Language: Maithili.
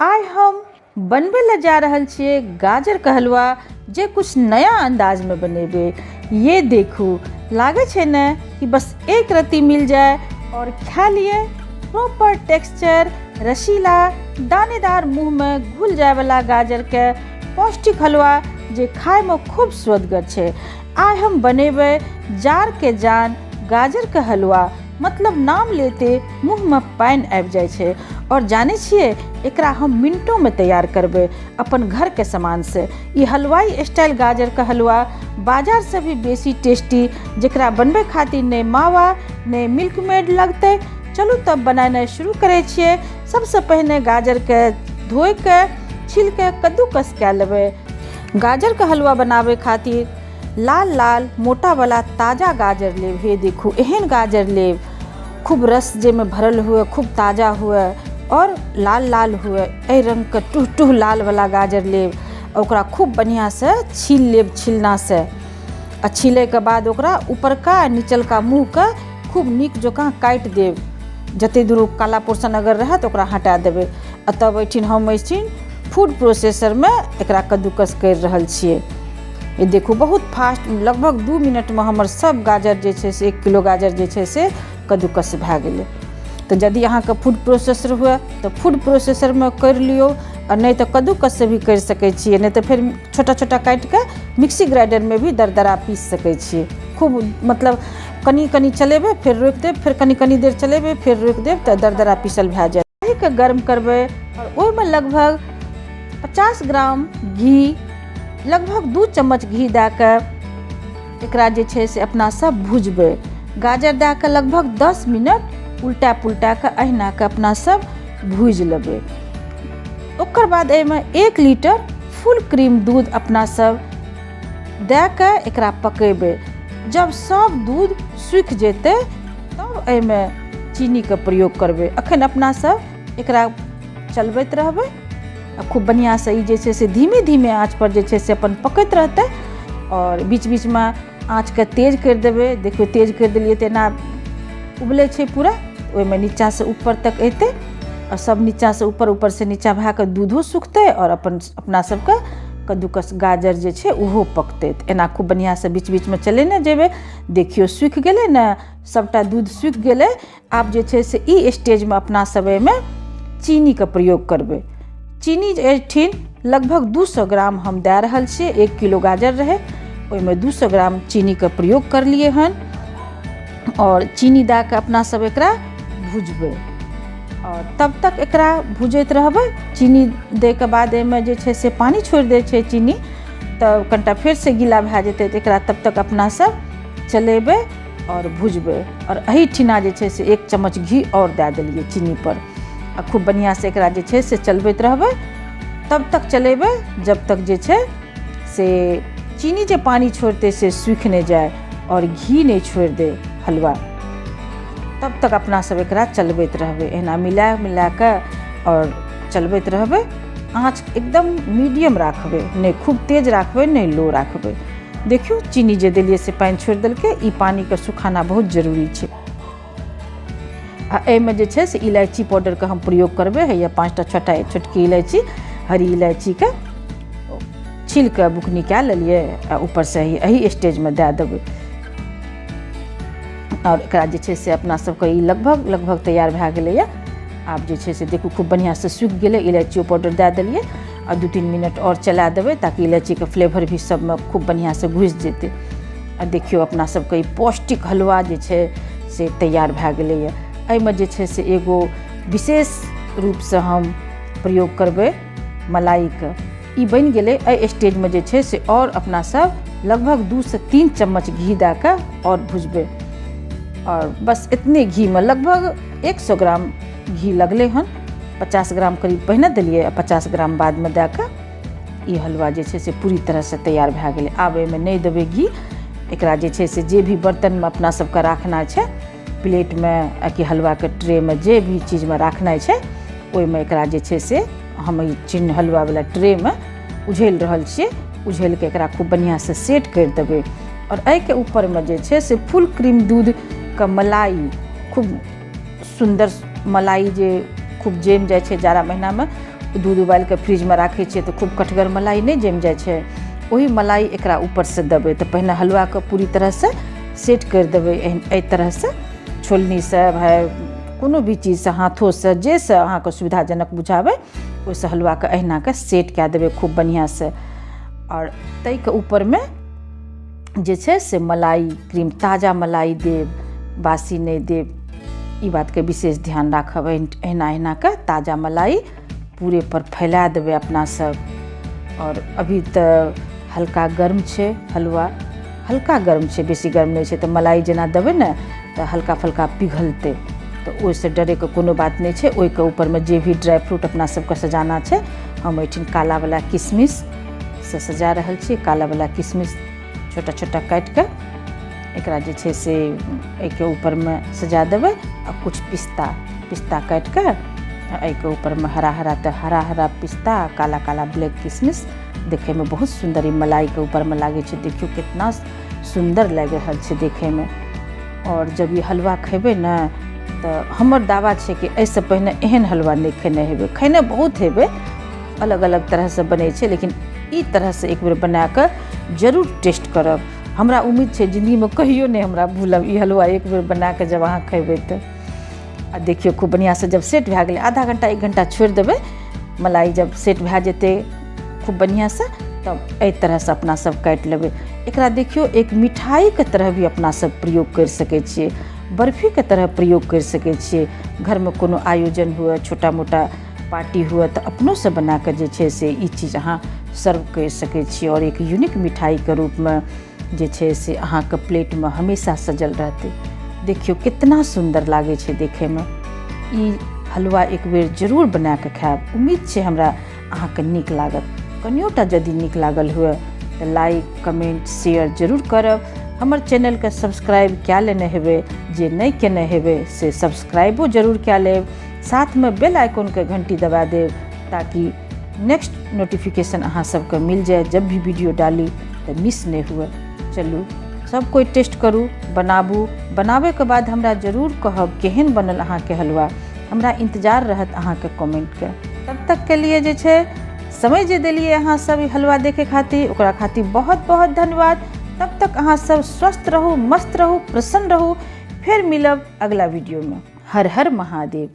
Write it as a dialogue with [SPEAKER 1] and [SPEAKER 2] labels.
[SPEAKER 1] आइ हम बनबै लए जा रहल छियै गाजर का हलवा जे कुछ नया अंदाज में बनेबे। ये देखू, लागे छै ने कि बस एक रत्ती मिल जाए और खा लिए। प्रॉपर टेक्सचर, रसीला, दानेदार, मुंह में घुल जाए वाला गाजर के पौष्टिक हलवा जे खाए में खूब स्वदगर छै। आइ हम बनेबे जार के जान गाजर का हलवा। मतलब नाम लेते मुँह में पानि आबि जाइ छै। और जाने छिए एकरा हम मिनटों में तैयार करबे अपन घर के सामान से। ये हलवाई स्टाइल गाजर का हलवा बाजार से भी बेसी टेस्टी, जेकरा बनबे खातिर नहीं मावा नहीं मिल्क मेड लगते। चलू तब बनाना शुरू करे छिए। सबसे पहले गाजर के धोए के छील के कद्दूकस कए लेबै। गाजर का हलवा बनावे खातिर लाल लाल मोटा वाला ताजा गाजर लेब। हे देखू, एहन गाजर लेब खूब रस जे में भरल हुए, खूब ताजा हुए और लाल लाल हुए। ए रंग के टूह टूह लाल वाला गाजर लेब। ओकरा खूब बढ़िया से छील लेब छीलना से। आ छीले के बाद ओकरा ऊपर का नीचल का मुँह का खूब नीक जकाँ काटि देब। जते दूर काला पोर्शन अगर रहे तो ओकरा हटा देबै। आ तब ऐठिन हम फूड प्रोसेसर में एकरा कद्दूकस कर रहल छियै। ये देखू, बहुत फास्ट, लगभग 2 मिनट में हमर सब गाजर जे छै से 1 किलो गाजर जे छै से कद्दूकस भए गेलै। तो यदि अहाँके फूड प्रोसेसर हुए तो फूड प्रोसेसर में कर लियो, और नहीं तो कद्दूकस से भी कर सकै छियै। नहीं तो फिर छोटा छोटा काटि के मिक्सी ग्राइंडर में भी दरदरा पीस सकै छियै। खूब मतलब कनी कनी चलेबै फिर रोकि देब, फिर कनी कनी देर चलेबै फिर रोकि देब तो दरदरा पीसल भए जाए। कढ़ाई के गर्म करबै और ओहिमे लगभग 50 ग्राम घी, लगभग 2 चम्मच घी दए के एकरा जे छै से अपना सब भुजबै। गाजर दए के लगभग 10 मिनट उल्टा पुल्टा के अहिना के अपना सब भूज लेबै। ओकर बाद एहिमे 1 लीटर फुल क्रीम दूध अपना सब दए के एकरा पकेबै। जब सब दूध सूखि जेतै तब एहिमे चीनी के प्रयोग करबै। अखन अपना सब एकरा चलबैत रहबै। खूब बढ़िया से ई जे छै से धीमे धीमे आँच पर जे छै से अपन पकैत रहतै। और बीच बीच में आँच के तेज कर देबै। देखियो, तेज कर देलियै तऽ एना उबलै छै पूरा, ओहिमे नीचा से ऊपर तक अयतै और सब नीचा से ऊपर, ऊपर से नीचा भए के दूधो सुखतै और अपना सबके कद्दूकस गाजर जे छै ओहो पकतै। एना खूब बढ़िया से बीच बीच में चलेने जेबै। देखियो, सूखि गेलै ने, सबटा दूध सूखि गेलै। आब जे छै से ई स्टेज में अपना सब एहिमे चीनी के प्रयोग करबै। चीनी एठिन लगभग 200 ग्राम हम दए रहल छियै। 1 किलो गाजर रहे, ओहिमे 200 ग्राम चीनी के प्रयोग करलिए हन। और चीनी दए के अपना सब एकरा भुजबै और तब तक एकरा भुजैत रहबै। चीनी दे के बाद एहिमे जे छै से पानी छोड़ि दै छै चीनी, तब कनिटा फेर से गीला भए जेतै तऽ एकरा तब तक अपना सब चलेबै और भुजबै। और एही ठिना जे छै से 1 चम्मच घी और दए देलिए चीनी पर। आ खूब बढ़िया से एकरा जे छै से चलबैत रहबै। तब तक चलेबै जब तक जे छै से चीनी जे पानी छोड़तै से सूखि नहीं जाए और घी नहीं छोड़ दे हलवा। तब तक अपना सब एकरा चलबैत रहबै। एना मिला मिला के और चलबैत रहबै। आँच एकदम मीडियम राखबै, नहीं खूब तेज राखबै नहीं लो राखबै। देखियो, चीनी जे देलिए से पानी छोड़ देलकै। ई पानी के सुखाना बहुत जरूरी छै। आ एहिमे जे छै से इलायची पाउडर के हम प्रयोग करबै। है 5टा छोटकी इलायची, हरी इलायची के छील के बुकनी कए लेलिए आ ऊपर से यही स्टेज में दए देबै। और एकरा जे छै से अपना सबके ई लगभग तैयार भए गेलैए। आब जे छै से देखू, खूब बढ़िया से सूखि गेलै। इलायची पाउडर दए देलिए और 2-3 मिनट और चला देबै ताकि इलायची के फ्लेवर भी सब में खूब बढ़िया से घुसि जेतै। आ देखियो, अपना सबके ई पौष्टिक हलवा जे छै से तैयार भए गेलैए। एहिमे जे छै से एगो विशेष रूप से हम प्रयोग करबै मलाई के। ई बनि गेलै। एहि स्टेज में जे छै से और अपना सब लगभग 2 से 3 चम्मच घी दए के और भुजबै। और बस इतने घी में लगभग 100 ग्राम घी लगलै हन। 50 ग्राम करीब पहिने देलिए, 50 ग्राम बाद में दए के ई हलवा जे छै से पूरी तरह से तैयार भए गेलै। आब एहिमे नहीं देबै घी। एकरा जे छै से जे भी बर्तन में अपना सबके राखना छै, प्लेट में कि हलवा के ट्रे में, जे भी चीज में राखना छै, ओहिमे एकरा जे छै से हम ई चिन्ह हलवा वाला ट्रे में उझैल रहल छियै। उझैल के एकरा खूब बढ़िया से सेट कर देबै। और एहि के ऊपर में जे छै से फुल क्रीम दूध के मलाई, खूब सुंदर मलाई जे खूब जम जाए छै जाड़ा महीना में, दूध उबालि कऽ फ्रिजमे राखै छियै तऽ खूब कठगर मलाई नहि जमि जाइ छै। वही मलाई एकरा ऊपरसँ देबै। तऽ पहिने हलुआके पूरी तरहसँ सेट करि देबै एहि तरहसँ, छोलनीसँ भाई कोनो भी चीजसँ, हाथोसँ, जाहिसँ अहाँके सुविधाजनक बुझाबै ओहिसँ हलुआके अहिनाके सेट कए देबै खूब बढ़िआँसँ। आओर ताहिके ऊपरमे जे छै से मलाई क्रीम, ताजा मलाई देब, बासी नहि देब, ई बातके विशेष ध्यान राखब। अहिना कऽ ताजा मलाई पूरे पर फैला देबै अपना सब। और अभी तऽ हल्का गर्म छै हलुआ, हल्का गर्म छै, बेसी गर्म नहि छै। तऽ मलाई जेना देबै ने तऽ हल्का फल्का पिघलतै, तऽ ओहिसँ डरैके कोनो बात नहि छै। ओहिके ऊपरमे जे भी ड्राई फ्रूट अपना सबके सजाना छै, हम ओहिठिन कालावला किशमिशसँ सजा रहल छी। कालावला किशमिश छोटा छोटा काटि कऽ एकरा जे छै से एहिके ऊपरमे सजा देबै। आ किछु पिस्ता काटि कऽ एहिके ऊपरमे हरा तऽ हरा पिस्ता, काला काला ब्लैक किशमिश देखैमे बहुत सुन्दर ई मलाइके ऊपरमे लागै छै। देखियौ कितना सुन्दर लागि रहल छै देखैमे। और जब ई हलुआ खेबै ने तऽ हमर दावा छै कि एहिसँ पहिने एहन हलुआ नहि खेने हेबै। खेने बहुत हेबै, अलग अलग तरहसँ बनै छै, लेकिन ई तरहसँ एक बेर बना कऽ जरूर टेस्ट करब। हमरा उम्मीद छै जिन्दगीमे कहियो नहि हमरा भूलब ई हलुआ एक बेर बना कऽ जब अहाँ खेबै तऽ। आ देखियौ खूब बढ़िआँसँ जब सेट भए गेलै, आधा घंटा 1 घंटा छोड़ि देबै। मलाई जब सेट भए जेतै खूब बढ़िआँसँ तब एहि तरहसँ अपना सब काटि लेबै। एकरा देखियौ एक मिठाईके तरह भी अपना सब प्रयोग करि सकै छियै, बर्फीके तरह प्रयोग करि सकै छियै। घरमे कोनो आयोजन हुए, छोटा मोटा पार्टी हुए तऽ अपनोसँ बना कऽ जे छै से ई चीज अहाँ सर्व करि सकै छियै। और एक यूनिक मिठाईके रूपमे जे छै से अहाँके प्लेटमे हमेशा सजल रहतै। देखियौ कितना सुन्दर लागै छै देखैमे। ई हलुआ एक बेर जरूर बना कऽ खायब, उम्मीद छै हमरा अहाँके नीक लागत। कनियोटा यदि नीक लागल हुए तऽ लाइक कमेंट शेयर जरूर करब। हमर चैनलके सब्सक्राइब कए लेने हेबै, जे नहीं केने हेबै से सब्सक्राइबो जरूर कए लेब। साथमे बेल आइकनके घंटी दबा देब ताकि नेक्स्ट नोटिफिकेशन अहाँ सबके मिल जाए। जब भी वीडियो डाली तऽ मिस नहीं हुए। चलू सब कोई टेस्ट करू, बनाबू, बनाबैके बाद हमरा जरूर कहब केहन बनल अहाँके हलुआ। हमरा इंतजार रहत अहाँके कमेंटके। तब तक के लिए जे छै समय जे देलिए अहाँ सब हलुआ देखे खातिर, ओकरा खातिर बहुत बहुत धन्यवाद। तब तक अहाँ सब स्वस्थ रहू, मस्त रहू, प्रसन्न रहू। फिर मिलब अगला वीडियो में। हर हर महादेव।